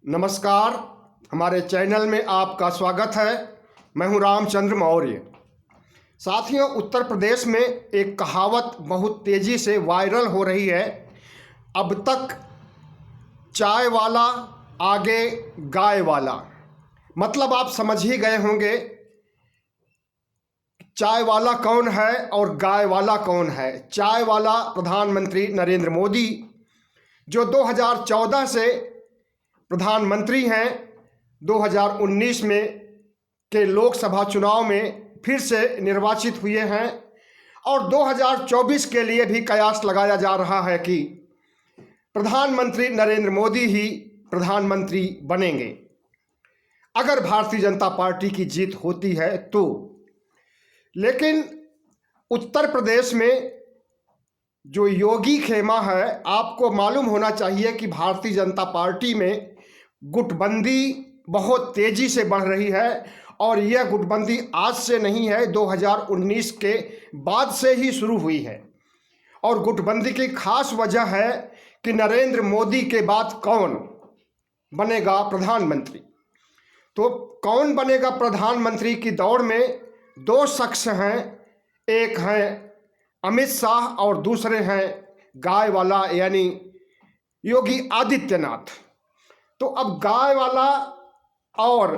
नमस्कार। हमारे चैनल में आपका स्वागत है। मैं हूं रामचंद्र मौर्य। साथियों, उत्तर प्रदेश में एक कहावत बहुत तेज़ी से वायरल हो रही है। अब तक चाय वाला आगे गाय वाला। मतलब आप समझ ही गए होंगे चाय वाला कौन है और गाय वाला कौन है। चाय वाला प्रधानमंत्री नरेंद्र मोदी, जो 2014 से प्रधानमंत्री हैं, 2019 में के लोकसभा चुनाव में फिर से निर्वाचित हुए हैं और 2024 के लिए भी कयास लगाया जा रहा है कि प्रधानमंत्री नरेंद्र मोदी ही प्रधानमंत्री बनेंगे अगर भारतीय जनता पार्टी की जीत होती है तो। लेकिन उत्तर प्रदेश में जो योगी खेमा है, आपको मालूम होना चाहिए कि भारतीय जनता पार्टी में गुटबंदी बहुत तेजी से बढ़ रही है और यह गुटबंदी आज से नहीं है, 2019 के बाद से ही शुरू हुई है। और गुटबंदी की खास वजह है कि नरेंद्र मोदी के बाद कौन बनेगा प्रधानमंत्री। तो कौन बनेगा प्रधानमंत्री की दौड़ में दो शख्स हैं, एक हैं अमित शाह और दूसरे हैं गाय वाला यानी योगी आदित्यनाथ। तो अब गाय वाला और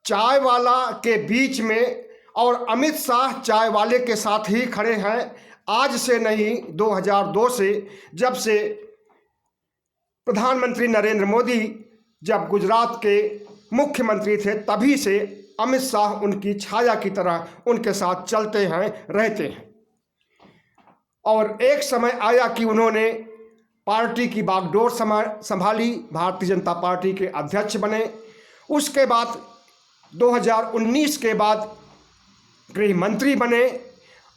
चाय वाला के बीच में, और अमित शाह चाय वाले के साथ ही खड़े हैं। आज से नहीं, 2002 से, जब से प्रधानमंत्री नरेंद्र मोदी जब गुजरात के मुख्यमंत्री थे तभी से अमित शाह उनकी छाया की तरह उनके साथ चलते हैं, रहते हैं। और एक समय आया कि उन्होंने पार्टी की बागडोर संभाली, भारतीय जनता पार्टी के अध्यक्ष बने। उसके बाद 2019 के बाद गृह मंत्री बने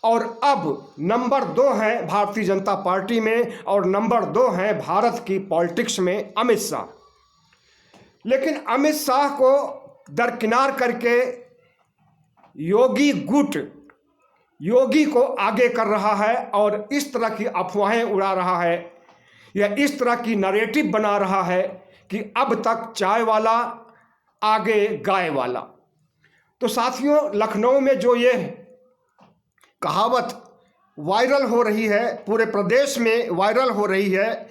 और अब नंबर 2 हैं भारतीय जनता पार्टी में और नंबर 2 हैं भारत की पॉलिटिक्स में अमित शाह। लेकिन अमित शाह को दरकिनार करके योगी गुट योगी को आगे कर रहा है और इस तरह की अफवाहें उड़ा रहा है या इस तरह की नैरेटिव बना रहा है कि अब तक चाय वाला आगे गाय वाला। तो साथियों, लखनऊ में जो ये कहावत वायरल हो रही है, पूरे प्रदेश में वायरल हो रही है।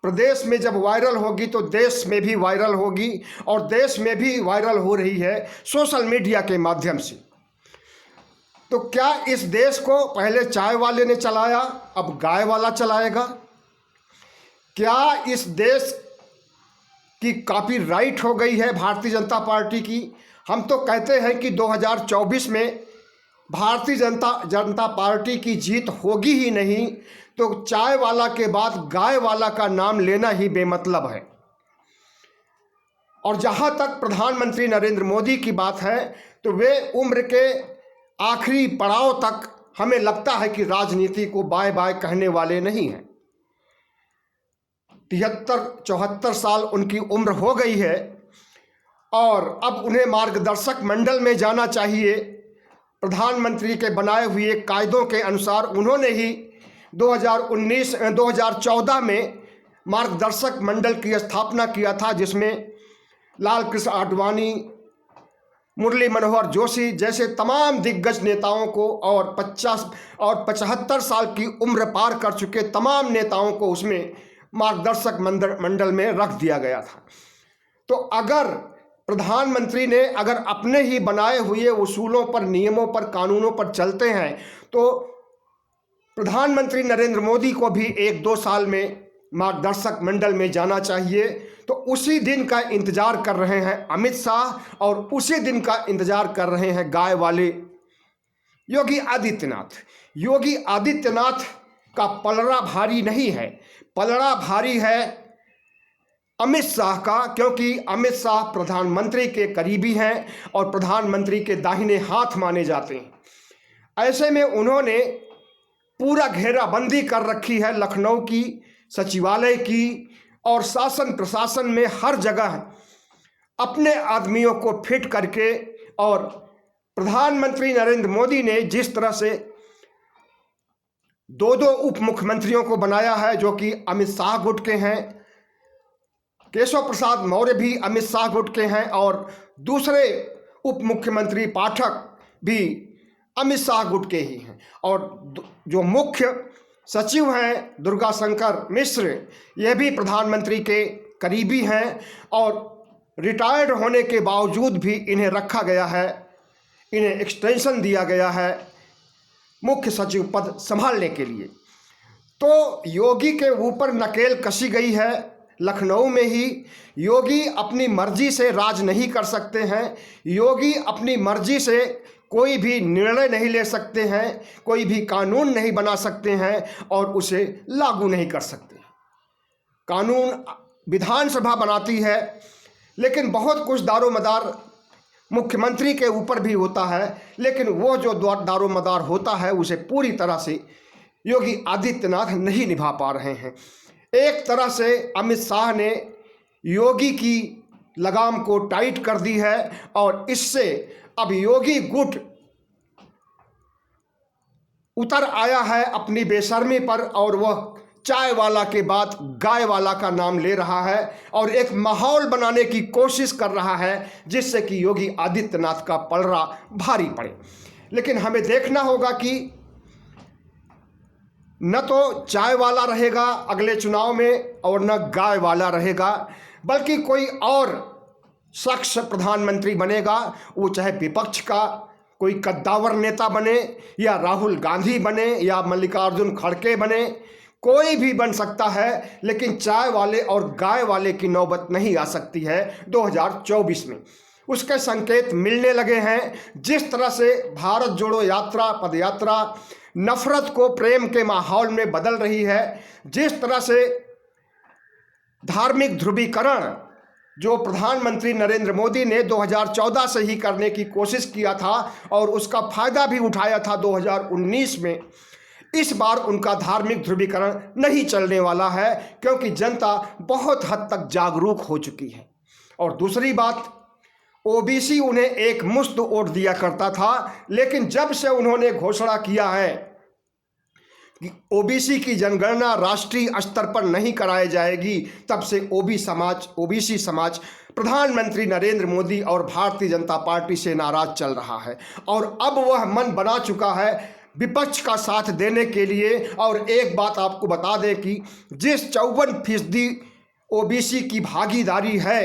प्रदेश में जब वायरल होगी तो देश में भी वायरल होगी और देश में भी वायरल हो रही है सोशल मीडिया के माध्यम से। तो क्या इस देश को पहले चाय वाले ने चलाया, अब गाय वाला चलाएगा? क्या इस देश की कॉपीराइट हो गई है भारतीय जनता पार्टी की? हम तो कहते हैं कि 2024 में भारतीय जनता पार्टी की जीत होगी ही नहीं, तो चाय वाला के बाद गाय वाला का नाम लेना ही बेमतलब है। और जहाँ तक प्रधानमंत्री नरेंद्र मोदी की बात है, तो वे उम्र के आखिरी पड़ाव तक हमें लगता है कि राजनीति को बाय बाय कहने वाले नहीं हैं। 73-74 साल उनकी उम्र हो गई है और अब उन्हें मार्गदर्शक मंडल में जाना चाहिए। प्रधानमंत्री के बनाए हुए कायदों के अनुसार उन्होंने ही 2014 में मार्गदर्शक मंडल की स्थापना किया था, जिसमें लाल कृष्ण आडवाणी, मुरली मनोहर जोशी जैसे तमाम दिग्गज नेताओं को और 75 साल की उम्र पार कर चुके तमाम नेताओं को उसमें मार्गदर्शक मंडल में रख दिया गया था। तो अगर प्रधानमंत्री ने अपने ही बनाए हुए उसूलों पर, नियमों पर, कानूनों पर चलते हैं, तो प्रधानमंत्री नरेंद्र मोदी को भी 1-2 साल में मार्गदर्शक मंडल में जाना चाहिए। तो उसी दिन का इंतजार कर रहे हैं अमित शाह और उसी दिन का इंतजार कर रहे हैं गाय वाले योगी आदित्यनाथ। योगी आदित्यनाथ का पलड़ा भारी नहीं है, पलड़ा भारी है अमित शाह का, क्योंकि अमित शाह प्रधानमंत्री के करीबी हैं और प्रधानमंत्री के दाहिने हाथ माने जाते हैं। ऐसे में उन्होंने पूरा घेराबंदी कर रखी है लखनऊ की, सचिवालय की और शासन प्रशासन में हर जगह अपने आदमियों को फिट करके। और प्रधानमंत्री नरेंद्र मोदी ने जिस तरह से 2 उप मुख्यमंत्रियों को बनाया है जो कि अमित शाह गुट के हैं, केशव प्रसाद मौर्य भी अमित शाह गुट के हैं और दूसरे उप मुख्यमंत्री पाठक भी अमित शाह गुट के ही हैं। और जो मुख्य सचिव हैं दुर्गा शंकर मिश्र, यह भी प्रधानमंत्री के करीबी हैं और रिटायर्ड होने के बावजूद भी इन्हें रखा गया है, इन्हें एक्सटेंशन दिया गया है मुख्य सचिव पद संभालने के लिए। तो योगी के ऊपर नकेल कसी गई है। लखनऊ में ही योगी अपनी मर्जी से राज नहीं कर सकते हैं, योगी अपनी मर्जी से कोई भी निर्णय नहीं ले सकते हैं, कोई भी कानून नहीं बना सकते हैं और उसे लागू नहीं कर सकते। कानून विधानसभा बनाती है, लेकिन बहुत कुछ दारोमदार मुख्यमंत्री के ऊपर भी होता है, लेकिन वो जो दारोमदार होता है उसे पूरी तरह से योगी आदित्यनाथ नहीं निभा पा रहे हैं। एक तरह से अमित शाह ने योगी की लगाम को टाइट कर दी है और इससे अब योगी गुट उतर आया है अपनी बेशर्मी पर और वह चाय वाला के बाद गाय वाला का नाम ले रहा है और एक माहौल बनाने की कोशिश कर रहा है जिससे कि योगी आदित्यनाथ का पलड़ा भारी पड़े। लेकिन हमें देखना होगा कि न तो चाय वाला रहेगा अगले चुनाव में और न गाय वाला रहेगा, बल्कि कोई और शख्स प्रधानमंत्री बनेगा, वो चाहे विपक्ष का कोई कद्दावर नेता बने या राहुल गांधी बने या मल्लिकार्जुन खड़गे बने, कोई भी बन सकता है, लेकिन चाय वाले और गाय वाले की नौबत नहीं आ सकती है 2024 में। उसके संकेत मिलने लगे हैं। जिस तरह से भारत जोड़ो यात्रा पदयात्रा नफरत को प्रेम के माहौल में बदल रही है, जिस तरह से धार्मिक ध्रुवीकरण जो प्रधानमंत्री नरेंद्र मोदी ने 2014 से ही करने की कोशिश किया था और उसका फायदा भी उठाया था 2019 में, इस बार उनका धार्मिक ध्रुवीकरण नहीं चलने वाला है क्योंकि जनता बहुत हद तक जागरूक हो चुकी है। और दूसरी बात, ओबीसी उन्हें एक मुश्त वोट दिया करता था, लेकिन जब से उन्होंने घोषणा किया है कि ओबीसी की जनगणना राष्ट्रीय स्तर पर नहीं कराई जाएगी, तब से ओबीसी समाज प्रधानमंत्री नरेंद्र मोदी और भारतीय जनता पार्टी से नाराज चल रहा है और अब वह मन बना चुका है विपक्ष का साथ देने के लिए। और एक बात आपको बता दें कि जिस 54% ओबीसी की भागीदारी है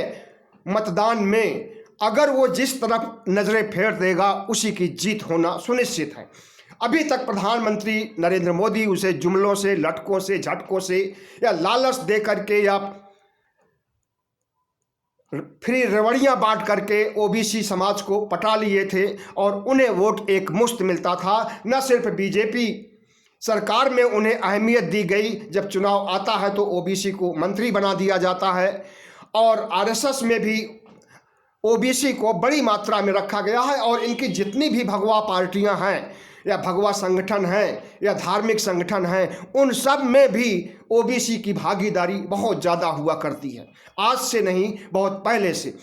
मतदान में, अगर वो जिस तरफ नजरें फेर देगा उसी की जीत होना सुनिश्चित है। अभी तक प्रधानमंत्री नरेंद्र मोदी उसे जुमलों से, लटकों से, झटकों से या लालच दे करके या फ्री रवड़ियाँ बांट करके ओबीसी समाज को पटा लिए थे और उन्हें वोट एक मुश्त मिलता था। न सिर्फ बीजेपी सरकार में उन्हें अहमियत दी गई, जब चुनाव आता है तो ओबीसी को मंत्री बना दिया जाता है और आरएसएस में भी ओबीसी को बड़ी मात्रा में रखा गया है और इनकी जितनी भी भगवा पार्टियां हैं या भगवा संगठन हैं या धार्मिक संगठन हैं, उन सब में भी ओबीसी की भागीदारी बहुत ज़्यादा हुआ करती है, आज से नहीं बहुत पहले से।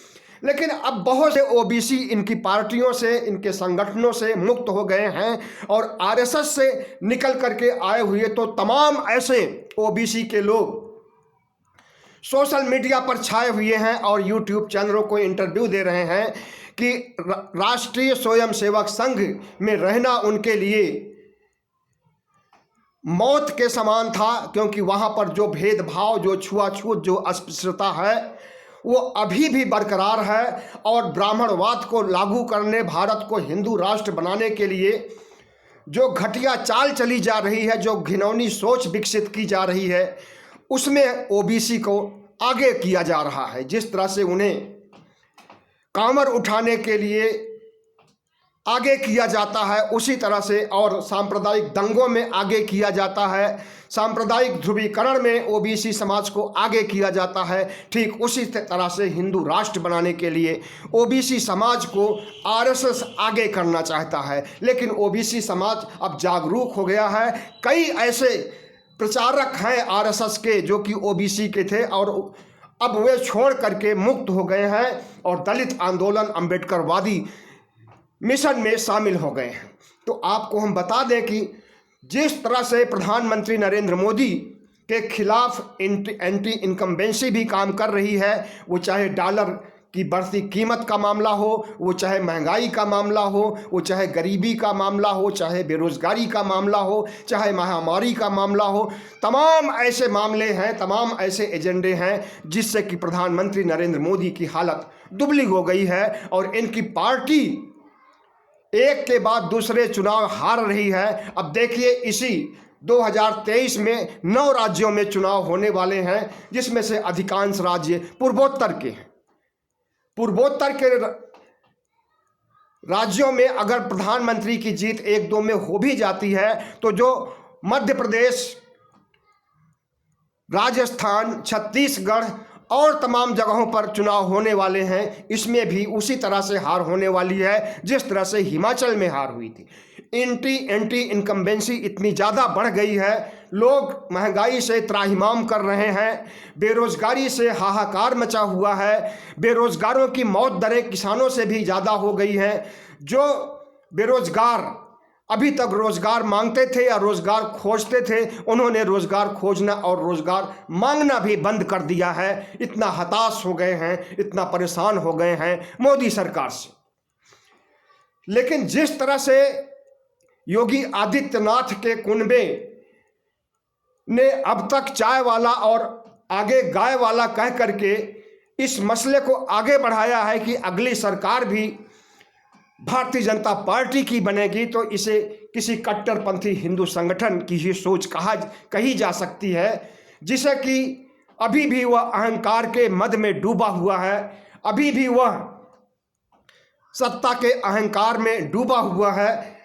लेकिन अब बहुत से ओबीसी इनकी पार्टियों से, इनके संगठनों से मुक्त हो गए हैं और आरएसएस से निकल करके आए हुए तो तमाम ऐसे ओबीसी के लोग सोशल मीडिया पर छाए हुए हैं और यूट्यूब चैनलों को इंटरव्यू दे रहे हैं कि राष्ट्रीय स्वयंसेवक संघ में रहना उनके लिए मौत के समान था, क्योंकि वहां पर जो भेदभाव, जो छुआछूत, जो अस्पृश्यता है वो अभी भी बरकरार है और ब्राह्मणवाद को लागू करने, भारत को हिंदू राष्ट्र बनाने के लिए जो घटिया चाल चली जा रही है, जो घिनौनी सोच विकसित की जा रही है, उसमें ओबीसी को आगे किया जा रहा है। जिस तरह से उन्हें कामर उठाने के लिए आगे किया जाता है उसी तरह से, और सांप्रदायिक दंगों में आगे किया जाता है, सांप्रदायिक ध्रुवीकरण में ओबीसी समाज को आगे किया जाता है, ठीक उसी तरह से हिंदू राष्ट्र बनाने के लिए ओबीसी समाज को आरएसएस आगे करना चाहता है। लेकिन ओबीसी समाज अब जागरूक हो गया है। कई ऐसे प्रचारक हैं आरएसएस के जो कि ओबीसी के थे और अब वे छोड़ करके मुक्त हो गए हैं और दलित आंदोलन, अंबेडकरवादी मिशन में शामिल हो गए हैं। तो आपको हम बता दें कि जिस तरह से प्रधानमंत्री नरेंद्र मोदी के खिलाफ एंटी इनकम्बेंसी भी काम कर रही है। वो चाहे डॉलर की बढ़ती कीमत का मामला हो, वो चाहे महंगाई का मामला हो, वो चाहे गरीबी का मामला हो, चाहे बेरोजगारी का मामला हो, चाहे महामारी का मामला हो। तमाम ऐसे मामले हैं, तमाम ऐसे एजेंडे हैं जिससे कि प्रधानमंत्री नरेंद्र मोदी की हालत दुबली हो गई है और इनकी पार्टी एक के बाद दूसरे चुनाव हार रही है। अब देखिए, इसी 2023 में 9 राज्यों में चुनाव होने वाले हैं, जिसमें से अधिकांश राज्य पूर्वोत्तर के हैं। पूर्वोत्तर के राज्यों में अगर प्रधानमंत्री की जीत 1-2 में हो भी जाती है तो जो मध्य प्रदेश, राजस्थान, छत्तीसगढ़ और तमाम जगहों पर चुनाव होने वाले हैं, इसमें भी उसी तरह से हार होने वाली है जिस तरह से हिमाचल में हार हुई थी। एंटी इनकम्बेंसी इतनी ज़्यादा बढ़ गई है, लोग महंगाई से त्राहिमाम कर रहे हैं, बेरोजगारी से हाहाकार मचा हुआ है, बेरोजगारों की मौत दरें किसानों से भी ज़्यादा हो गई हैं। जो बेरोजगार अभी तक रोजगार मांगते थे या रोजगार खोजते थे, उन्होंने रोजगार खोजना और रोजगार मांगना भी बंद कर दिया है। इतना हताश हो गए हैं, इतना परेशान हो गए हैं मोदी सरकार से। लेकिन जिस तरह से योगी आदित्यनाथ के कुनबे ने अब तक चाय वाला और आगे गाय वाला कह करके इस मसले को आगे बढ़ाया है कि अगली सरकार भी भारतीय जनता पार्टी की बनेगी, तो इसे किसी कट्टरपंथी हिंदू संगठन की ही सोच कही जा सकती है, जिसे कि अभी भी वह अहंकार के मद में डूबा हुआ है, अभी भी वह सत्ता के अहंकार में डूबा हुआ है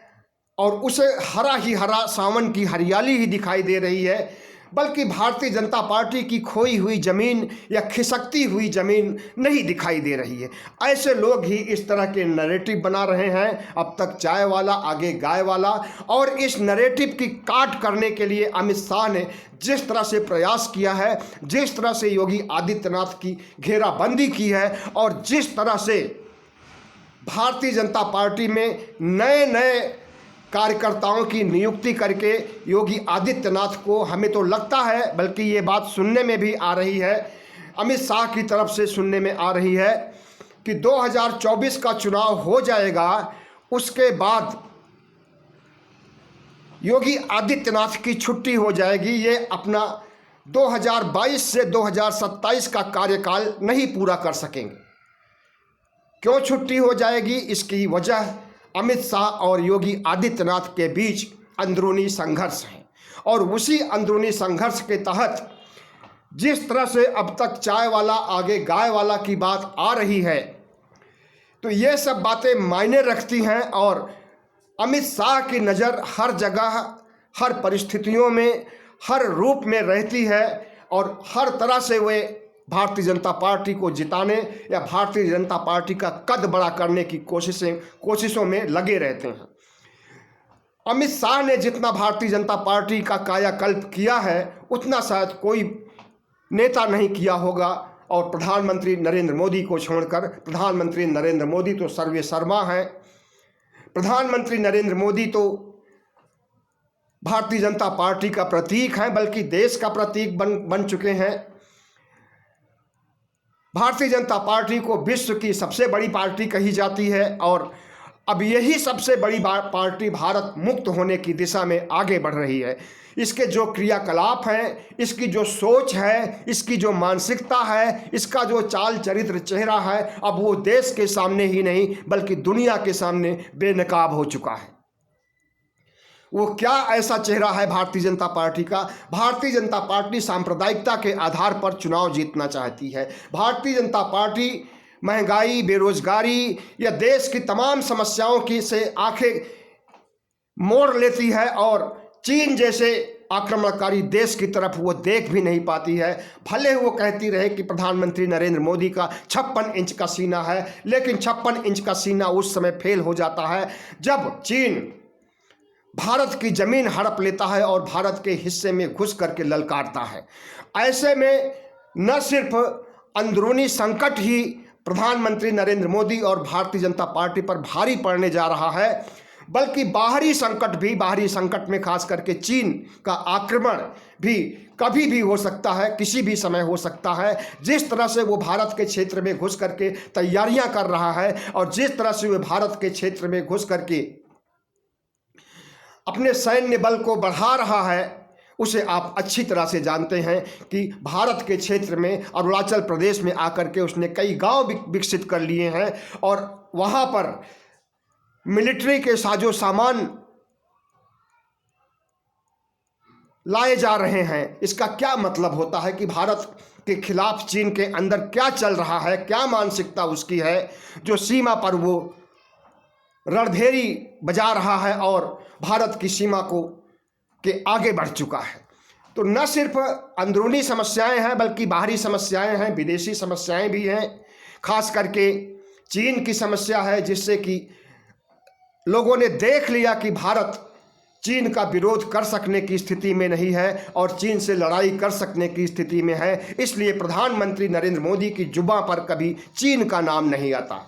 और उसे हरा ही हरा सावन की हरियाली ही दिखाई दे रही है। बल्कि भारतीय जनता पार्टी की खोई हुई ज़मीन या खिसकती हुई ज़मीन नहीं दिखाई दे रही है। ऐसे लोग ही इस तरह के नैरेटिव बना रहे हैं, अब तक चाय वाला आगे गाय वाला। और इस नैरेटिव की काट करने के लिए अमित शाह ने जिस तरह से प्रयास किया है, जिस तरह से योगी आदित्यनाथ की घेराबंदी की है और जिस तरह से भारतीय जनता पार्टी में नए नए कार्यकर्ताओं की नियुक्ति करके योगी आदित्यनाथ को, हमें तो लगता है, बल्कि ये बात सुनने में भी आ रही है, अमित शाह की तरफ से सुनने में आ रही है कि 2024 का चुनाव हो जाएगा, उसके बाद योगी आदित्यनाथ की छुट्टी हो जाएगी। ये अपना 2022 से 2027 का कार्यकाल नहीं पूरा कर सकेंगे। क्यों छुट्टी हो जाएगी? इसकी वजह अमित शाह और योगी आदित्यनाथ के बीच अंदरूनी संघर्ष है और उसी अंदरूनी संघर्ष के तहत जिस तरह से अब तक चाय वाला आगे गाय वाला की बात आ रही है, तो ये सब बातें मायने रखती हैं और अमित शाह की नज़र हर जगह, हर परिस्थितियों में, हर रूप में रहती है और हर तरह से वे भारतीय जनता पार्टी को जिताने या भारतीय जनता पार्टी का कद बड़ा करने की कोशिशों में लगे रहते हैं। अमित शाह ने जितना भारतीय जनता पार्टी का कायाकल्प किया है, उतना शायद कोई नेता नहीं किया होगा। और प्रधानमंत्री नरेंद्र मोदी को छोड़कर, प्रधानमंत्री नरेंद्र मोदी तो सर्वे सर्वा हैं। प्रधानमंत्री नरेंद्र मोदी तो भारतीय जनता पार्टी का प्रतीक हैं, बल्कि देश का प्रतीक बन चुके हैं। भारतीय जनता पार्टी को विश्व की सबसे बड़ी पार्टी कही जाती है और अब यही सबसे बड़ी पार्टी भारत मुक्त होने की दिशा में आगे बढ़ रही है। इसके जो क्रियाकलाप हैं, इसकी जो सोच है, इसकी जो मानसिकता है, इसका जो चाल चरित्र चेहरा है, अब वो देश के सामने ही नहीं बल्कि दुनिया के सामने बेनकाब हो चुका है। वो क्या ऐसा चेहरा है भारतीय जनता पार्टी का? भारतीय जनता पार्टी सांप्रदायिकता के आधार पर चुनाव जीतना चाहती है। भारतीय जनता पार्टी महंगाई, बेरोजगारी या देश की तमाम समस्याओं की से आंखें मोड़ लेती है और चीन जैसे आक्रमणकारी देश की तरफ वो देख भी नहीं पाती है। भले वो कहती रहे कि प्रधानमंत्री नरेंद्र मोदी का 56 इंच का सीना है, लेकिन 56 इंच का सीना उस समय फेल हो जाता है जब चीन भारत की जमीन हड़प लेता है और भारत के हिस्से में घुस करके ललकारता है। ऐसे में न सिर्फ अंदरूनी संकट ही प्रधानमंत्री नरेंद्र मोदी और भारतीय जनता पार्टी पर भारी पड़ने जा रहा है, बल्कि बाहरी संकट में खास करके चीन का आक्रमण भी कभी भी हो सकता है, किसी भी समय हो सकता है। जिस तरह से वो भारत के क्षेत्र में घुस करके तैयारियां कर रहा है और जिस तरह से वो भारत के क्षेत्र में घुस करके अपने सैन्य बल को बढ़ा रहा है, उसे आप अच्छी तरह से जानते हैं कि भारत के क्षेत्र में अरुणाचल प्रदेश में आकर के उसने कई गांव विकसित कर लिए हैं और वहां पर मिलिट्री के साजो सामान लाए जा रहे हैं। इसका क्या मतलब होता है कि भारत के खिलाफ चीन के अंदर क्या चल रहा है, क्या मानसिकता उसकी है, जो सीमा पर वो रणभेरी बजा रहा है और भारत की सीमा को के आगे बढ़ चुका है। तो न सिर्फ अंदरूनी समस्याएं हैं बल्कि बाहरी समस्याएं हैं, विदेशी समस्याएं भी हैं। खास करके चीन की समस्या है, जिससे कि लोगों ने देख लिया कि भारत चीन का विरोध कर सकने की स्थिति में नहीं है और चीन से लड़ाई कर सकने की स्थिति में है। इसलिए प्रधानमंत्री नरेंद्र मोदी की जुबां पर कभी चीन का नाम नहीं आता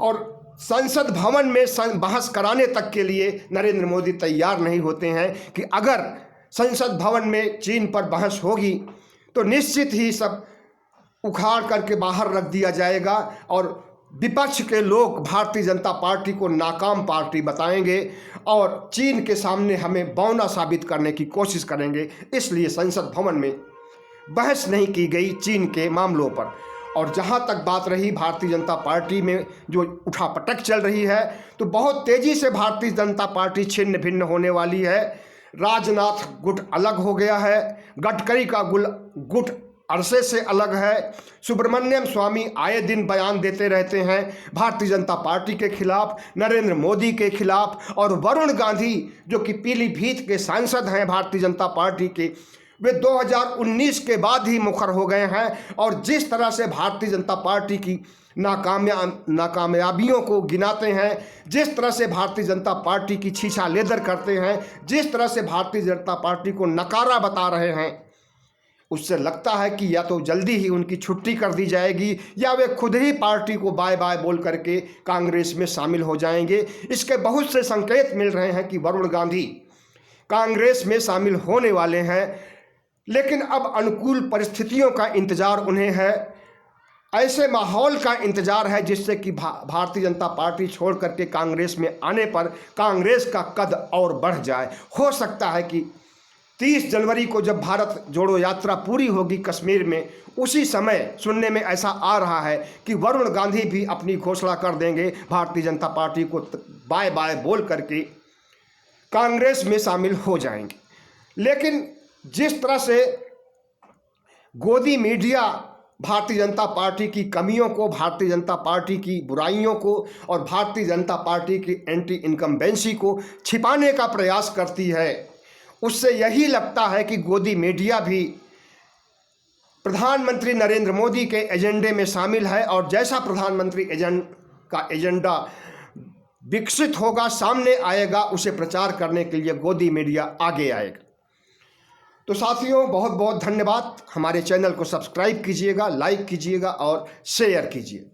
और संसद भवन में बहस कराने तक के लिए नरेंद्र मोदी तैयार नहीं होते हैं कि अगर संसद भवन में चीन पर बहस होगी तो निश्चित ही सब उखाड़ करके बाहर रख दिया जाएगा और विपक्ष के लोग भारतीय जनता पार्टी को नाकाम पार्टी बताएंगे और चीन के सामने हमें बौना साबित करने की कोशिश करेंगे। इसलिए संसद भवन में बहस नहीं की गई चीन के मामलों पर। और जहां तक बात रही भारतीय जनता पार्टी में जो उठापटक चल रही है, तो बहुत तेजी से भारतीय जनता पार्टी छिन्न भिन्न होने वाली है। राजनाथ गुट अलग हो गया है, गडकरी का गुट अरसे से अलग है, सुब्रमण्यम स्वामी आए दिन बयान देते रहते हैं भारतीय जनता पार्टी के खिलाफ, नरेंद्र मोदी के खिलाफ, और वरुण गांधी जो कि पीलीभीत के सांसद हैं भारतीय जनता पार्टी के, वे 2019 के बाद ही मुखर हो गए हैं और जिस तरह से भारतीय जनता पार्टी की नाकामयाबियों को गिनाते हैं, जिस तरह से भारतीय जनता पार्टी की छीछा लेदर करते हैं, जिस तरह से भारतीय जनता पार्टी को नकारा बता रहे हैं, उससे लगता है कि या तो जल्दी ही उनकी छुट्टी कर दी जाएगी या वे खुद ही पार्टी को बाय बाय बोल करके कांग्रेस में शामिल हो जाएंगे। इसके बहुत से संकेत मिल रहे हैं कि वरुण गांधी कांग्रेस में शामिल होने वाले हैं, लेकिन अब अनुकूल परिस्थितियों का इंतजार उन्हें है, ऐसे माहौल का इंतजार है जिससे कि भारतीय जनता पार्टी छोड़ करके कांग्रेस में आने पर कांग्रेस का कद और बढ़ जाए। हो सकता है कि 30 जनवरी को जब भारत जोड़ो यात्रा पूरी होगी कश्मीर में, उसी समय सुनने में ऐसा आ रहा है कि वरुण गांधी भी अपनी घोषणा कर देंगे, भारतीय जनता पार्टी को बाय बाय बोल करके कांग्रेस में शामिल हो जाएंगे। लेकिन जिस तरह से गोदी मीडिया भारतीय जनता पार्टी की कमियों को, भारतीय जनता पार्टी की बुराइयों को और भारतीय जनता पार्टी की एंटी इनकम्बेंसी को छिपाने का प्रयास करती है, उससे यही लगता है कि गोदी मीडिया भी प्रधानमंत्री नरेंद्र मोदी के एजेंडे में शामिल है और जैसा प्रधानमंत्री का एजेंडा विकसित होगा, सामने आएगा, उसे प्रचार करने के लिए गोदी मीडिया आगे आएगा। तो साथियों, बहुत बहुत धन्यवाद। हमारे चैनल को सब्सक्राइब कीजिएगा, लाइक कीजिएगा और शेयर कीजिए।